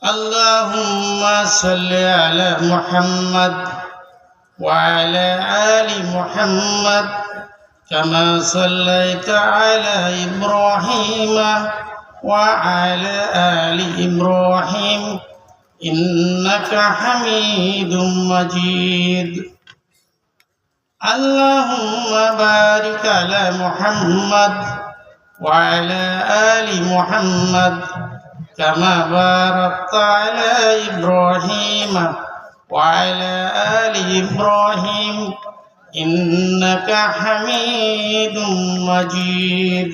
اللهم صل على محمد وعلى آل محمد كما صليت على إبراهيم وعلى آل إبراهيم إنك حميد مجيد. اللهم بارك على محمد وعلى آل محمد كما باركت على إبراهيم وعلى آل إبراهيم إنك حميد مجيد.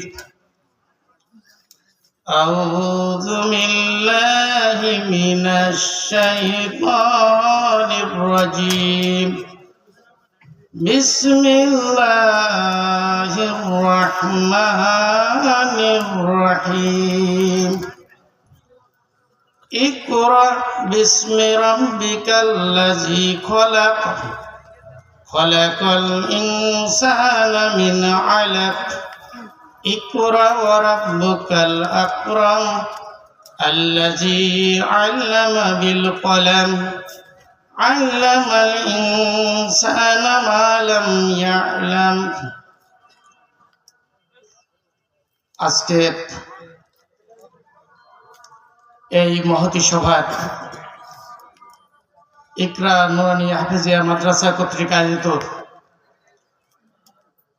أعوذ بالله من الشيطان الرجيم. بسم الله الرحمن الرحيم. اقرأ باسم ربك الذي خلق خلق الإنسان من علق اقرأ وربك الأكرم الذي علم بالقلم علم الإنسان ما لم يعلم. আজকে এই মহতী সভার ইকরা নুরানী হাফেজিয়া মাদ্রাসা কর্তৃক আয়োজিত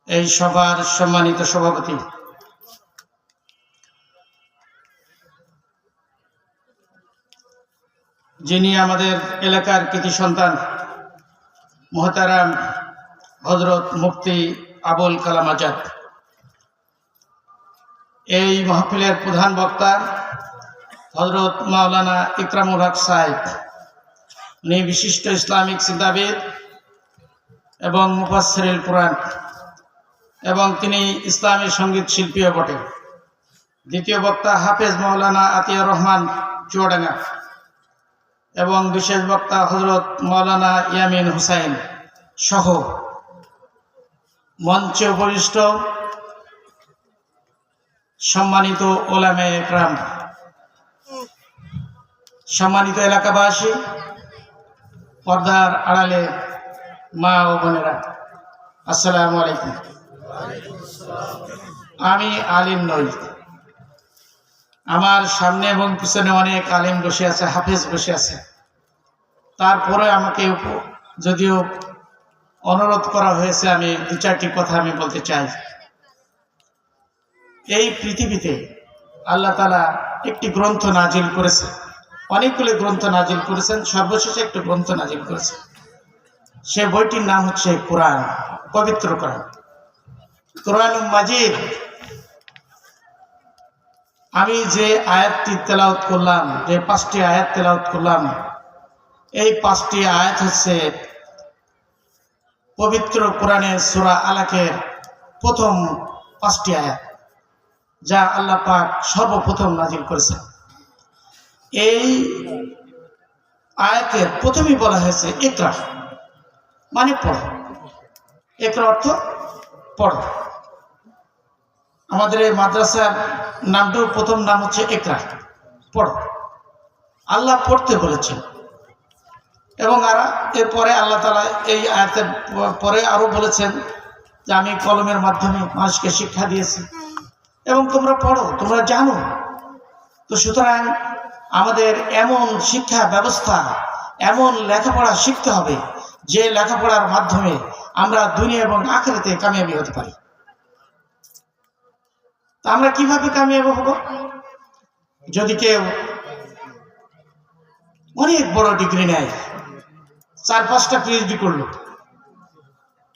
এই সভার সম্মানিত সভাপতি যিনি আমাদের এলাকার কৃতি সন্তান মুহতারাম হযরত মুফতি আবুল কালাম আজাদ, এই মাহফিলের প্রধান বক্তা হযরত মাওলানা ইকরামুল হক সাহেব, উনি বিশিষ্ট ইসলামিক চিন্তাবিদ এবং মুফাসসিরুল কুরআন এবং তিনি ইসলামী সঙ্গীত শিল্পীও বটে। দ্বিতীয় বক্তা হাফেজ মাওলানা আতিয়ার রহমান চুয়াডাঙ্গা এবং বিশেষ বক্তা হযরত মাওলানা ইয়ামিন হুসাইন সহ মঞ্চে উপবিষ্ট সম্মানিত ওলামায়ে ইকরাম, সম্মানিত এলাকাবাসী, পর্দার আড়ালে মা ও বোনেরা, আসসালামু আলাইকুম। আমি আলিম নই, আমার সামনে এবং পিছনে অনেক আলিম বসে আছে, হাফেজ বসে আছে। তারপরে আমাকে যদিও অনুরোধ করা হয়েছে, আমি দু চারটি কথা আমি বলতে চাই। এই পৃথিবীতে আল্লাহ তাআলা একটি গ্রন্থ নাজিল করেছে, অনেকগুলো গ্রন্থ নাজিল করেছেন, সর্বশেষে একটি গ্রন্থ নাজিল করেছেন। সে বইটির নাম হচ্ছে কোরআন, পবিত্র কোরআন, কোরআনুল মাজিদ। আমি যে আয়াতটি তেলাওয়াত করলাম, যে 5টি আয়াত তেলাওয়াত করলাম, এই 5টি আয়াত হচ্ছে পবিত্র কোরআনের সূরা আলাকের প্রথম 5টি আয়াত, যা আল্লাহ পাক সর্বপ্রথম নাজিল করেছেন। এই আয়াতের প্রথমেই বলা হয়েছে ইকরা, মানে পড়ো। ইকরা অর্থ পড়ো। আমাদের এই মাদ্রাসার নামটাও প্রথম নাম হচ্ছে ইকরা, পড়ো। আল্লাহ পড়তে বলেছেন এবং এরপরে আল্লাহ তাআলা এই আয়াতের পরে আরো বলেছেন যে আমি কলমের মাধ্যমে মানুষকে শিক্ষা দিয়েছি এবং তোমরা পড়ো, তোমরা জানো। তো সুতরাং আমাদের এমন শিক্ষা ব্যবস্থা, এমন লেখাপড়া শিখতে হবে যে লেখাপড়ার মাধ্যমে আমরা দুনিয়া এবং আখিরাতে কামিয়াবি হতে পারি। তা আমরা কিভাবে কামিয়াবি হব? যদি কেউ অনেক বড় ডিগ্রি নেয়, 4-5টা পিএইচডি করলো,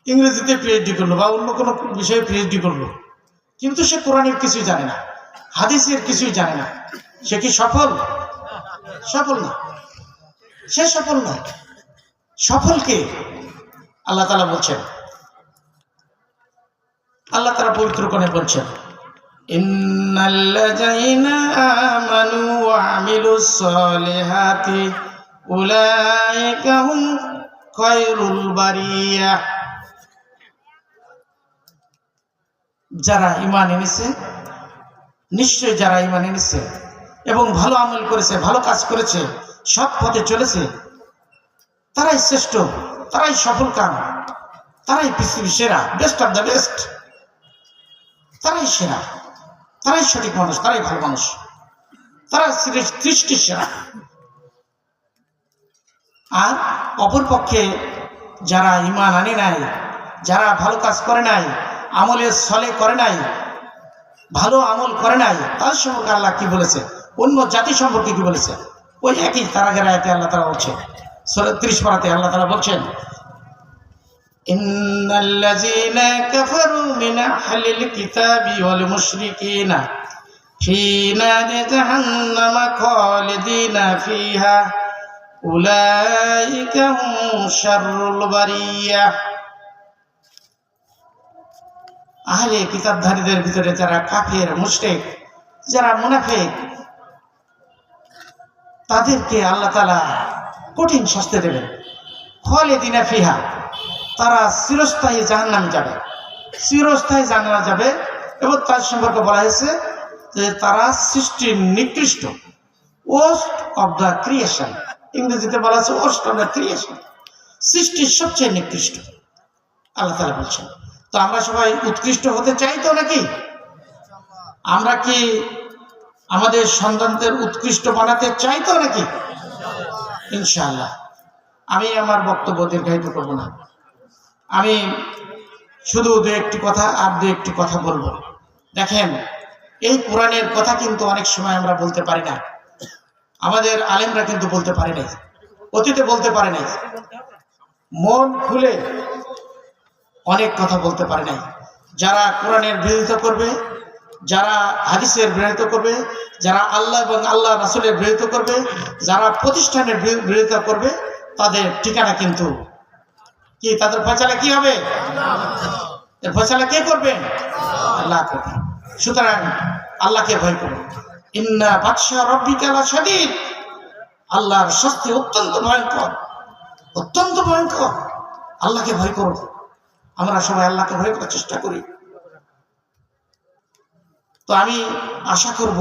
ইংরেজিতে পিএইচডি করলো বা অন্য কোনো বিষয়ে পিএইচডি করলো, কিন্তু সে কোরআনের কিছুই জানে না, হাদিসের কিছুই জানে না, সে কি সফল? সফল না, সে সফল নয়। সফলকে আল্লাহ তাআলা বলছেন, আল্লাহ তাআলা পবিত্র কোরআনে বলছেন, ইন্নাল্লাযীনা আমানু ওয়া আমিলুস সালিহাতি উলাইকা হুম খায়রুল বারিয়া। যারা ঈমান এনেছে, নিশ্চয় যারা ঈমান এনেছে এবং ভালো আমল করেছে, ভালো কাজ করেছে, সৎ পথে চলেছে, তারাই শ্রেষ্ঠ, তারাই সফল কাম, তারাই পৃথিবীর সেরা, বেস্ট অফ দ্য বেস্ট, তারাই সেরা, তারাই সঠিক মানুষ, তারাই ভালো মানুষ, তারা সৃষ্টির সেরা। আর অপরপক্ষে যারা ঈমান আনে নাই, যারা ভালো কাজ করে নাই, আমলের ছলে করে নাই, ভালো আমল করে নাই, তাদের সম্পর্কে আল্লাহ কি বলেছে, অন্য জাতি সম্পর্কে কি বলেছে, ওই একই তারাগের আয়াতে আল্লাহ তাআলা বলছেন, সূরা 30 পারাতে আল্লাহ তাআলা বলছেন, ইন্নাল্লাযীনা কাফারু মিন আহলিল কিতাবি ওয়াল মুশরিকিনা ফী নারি জাহান্নামা খালিদিনা ফীহা উলাইকা হুম শাররুল বারিয়া। আহলে কিতাবধারীদের ভিতরে যারা কাফের, মুশরিক, যারা মুনাফিক, তাদেরকে আল্লাহ তাআলা কঠিন শাস্তি দেবেন। খালিদিনা ফিহা, তারা চিরস্থায়ী জাহান্নামে যাবে, চিরস্থায়ী জাহান্নামে যাবে। এবং তার সম্পর্কে বলা হয়েছে যে তারা সৃষ্টির নিকৃষ্ট, ওয়ার্স্ট অফ দ্য ক্রিয়েশন, ইংরেজিতে বলা আছে ওয়ার্স্ট অফ দ্য ক্রিয়েশন, সৃষ্টির সবচেয়ে নিকৃষ্ট আল্লাহ তাআলা বলছেন। তো আমরা সবাই উৎকৃষ্ট হতে চাই তো নাকি? আমরা কি আমাদের সন্তানদের উৎকৃষ্ট বানাতে চাই তো নাকি? ইনশাআল্লাহ। আমি আমার বক্তব্য দীর্ঘায়িত করব না, আমি শুধু দু একটি কথা আর দু একটি কথা বলবো। দেখেন, এই কোরআনের কথা কিন্তু অনেক সময় আমরা বলতে পারি না, আমাদের আলেমরা কিন্তু বলতে পারে নাই, অতীতে বলতে পারে নাই, মন খুলে অনেক কথা বলতে পারে নাই। যারা কোরআনের বিরোধিতা করবে, যারা হাদিসের বিরোধিতা করবে, যারা আল্লাহ এবং আল্লাহ রাসূলের বিরোধিতা করবে, যারা প্রতিষ্ঠানের বিরোধিতা করবে, তাদের ঠিকানা কিন্তু কি, তাদের ফয়সালা কি হবে? এর ফয়সালা কে করবেন? আল্লাহ করবেন। সুতরাং আল্লাহকে ভয় করুন। ইন্না বাতশা রাব্বিকা লাশাদীদ, আল্লাহর শাস্তি অত্যন্ত ভয়ঙ্কর, অত্যন্ত ভয়ঙ্কর। আল্লাহকে ভয় করুন। আমরা সবাই আল্লাহকে ভয় করার চেষ্টা করি। তো আমি আশা করব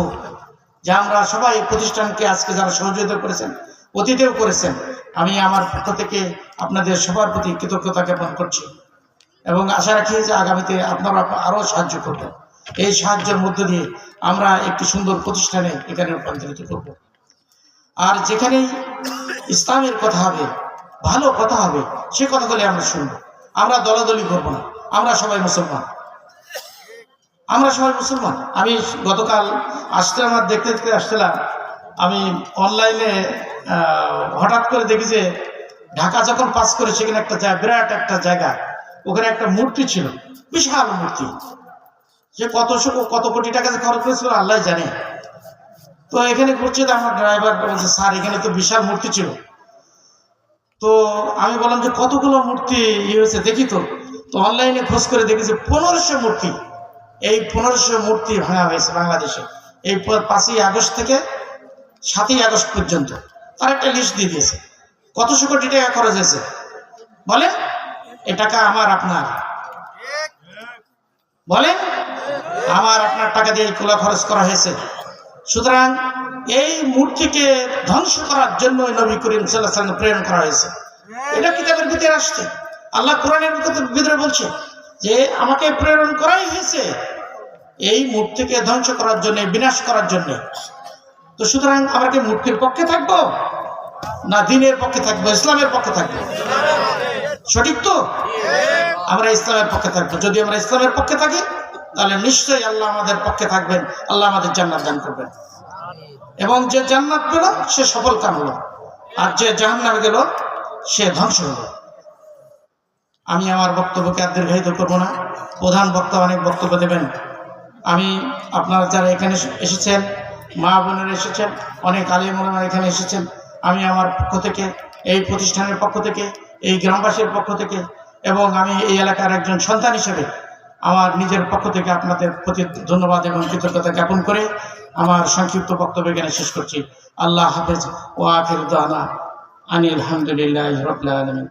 যে আমরা সবাই প্রতিষ্ঠানকে আজকে যারা সহযোগিতা করেছেন, অতীতেও করেছেন, আমি আমার পক্ষ থেকে আপনাদের সবার প্রতি কৃতজ্ঞতা জ্ঞাপন করছি এবং আশা রাখি যে আগামীতে আপনারা আরও সাহায্য করবেন। এই সাহায্যের মধ্য দিয়ে আমরা একটি সুন্দর প্রতিষ্ঠানে এখানে রূপান্তরিত করব। আর যেখানেই ইসলামের কথা হবে, ভালো কথা হবে, সে কথাগুলি আমরা শুনবো। আমরা দলাদলি করব না, আমরা সবাই মুসলমান, আমরা সবাই মুসলমান। আমি গতকাল আসতে আমার দেখতে দেখতে আসছিলাম, আমি অনলাইনে হঠাৎ করে দেখি যে ঢাকা যখন পাস করে সেখানে একটা বিরাট একটা জায়গা, ওখানে একটা মূর্তি ছিল, বিশাল মূর্তি, সে কত কোটি টাকা খরচ করেছিল আল্লাহ জানে। তো এখানে ঘুরছে, আমার ড্রাইভার বলছে, স্যার এখানে তো বিশাল মূর্তি ছিল। তো আমি বললাম যে কতগুলো মূর্তি হয়েছে দেখি তো। তো অনলাইনে খোঁজ করে দেখি যে 1500 মূর্তি, এই 1500 মূর্তি ভাঙা হয়েছে বাংলাদেশে এই 5ই আগস্ট থেকে 7ই আগস্ট পর্যন্ত। তার একটা লিস্ট দিয়ে দিয়েছে কতশো কোটি টাকা খরচ হয়েছে। বলেন, এ টাকা আমার আপনার, বলেন আমার আপনার টাকা দিয়ে খোলা খরচ করা হয়েছে। সুতরাং এই মূর্তিকে ধ্বংস করার জন্য নবী করিম সাল্লাল্লাহু আলাইহি ওয়াসাল্লাম প্রেরণ করা হয়েছে। এটা কিতাবের ভিতরে আসছে, আল্লাহ কোরআনের ভিতরে বলছে যে আমাকে প্রেরণ করাই হয়েছে এই মূর্তিকে ধ্বংস করার জন্য, বিনাশ করার জন্য। তো সুতরাং আমরা কি মূর্তির পক্ষে থাকবো না দিনের পক্ষে থাকবো, ইসলামের পক্ষে থাকবো? সঠিক তো? আমরা ইসলামের পক্ষে থাকবো। যদি আমরা ইসলামের পক্ষে থাকি তাহলে নিশ্চয়ই আল্লাহ আমাদের পক্ষে থাকবেন, আল্লাহ আমাদের জান্নাত দান করবেন। এবং যে জান্নাত পেল সে সফল কাম হলো, আর যে জাহান্নামে গেল সে ধ্বংস হলো। আমি আমার বক্তব্যকে আর দীর্ঘায়িত করবো না, প্রধান বক্তা অনেক বক্তব্য দেবেন। আমি আপনারা যারা এখানে এসেছেন, মা বোনেরা এসেছেন, অনেক আলেম ওলামা এখানে এসেছেন, আমি আমার পক্ষ থেকে, এই প্রতিষ্ঠানের পক্ষ থেকে, এই গ্রামবাসীর পক্ষ থেকে এবং আমি এই এলাকার একজন সন্তান হিসেবে আমার নিজের পক্ষ থেকে আপনাদের প্রতি ধন্যবাদ এবং কৃতজ্ঞতা জ্ঞাপন করে আমার সংক্ষিপ্ত বক্তব্য এখানে শেষ করছি। আল্লাহ হাফেজ। ওয়া আখিরু দাওয়ানা আনিল হামদুলিল্লাহি রাব্বিল আলামিন।